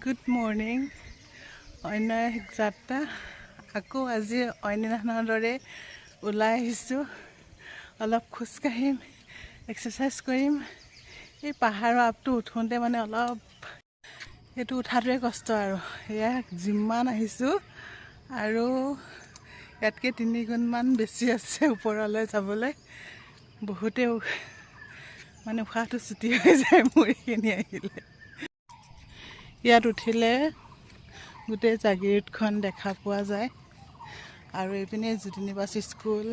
Good morning. অন্য এক যাত্ৰা আকৌ আজি অন্যদিনাখনৰ দৰে ওলাই আহিছোঁ। অলপ খোজকাঢ়িম, এক্সাৰচাইজ কৰিম। এই পাহাৰৰ আপটো উঠোঁতে মানে অলপ সেইটো উঠাটোৱে কষ্ট আৰু এয়া যিমান আহিছোঁ আৰু ইয়াতকৈ 3 গুণমান বেছি আছে ওপৰলৈ যাবলৈ। বহুতেই মানে উশাহটো ছুটি হৈ যায় মোৰ এইখিনি আহিলে। ইয়াত উঠিলে গোটেই জাগিৰোডখন দেখা পোৱা যায় আৰু এইপিনে জ্যোতিনিবাস স্কুল,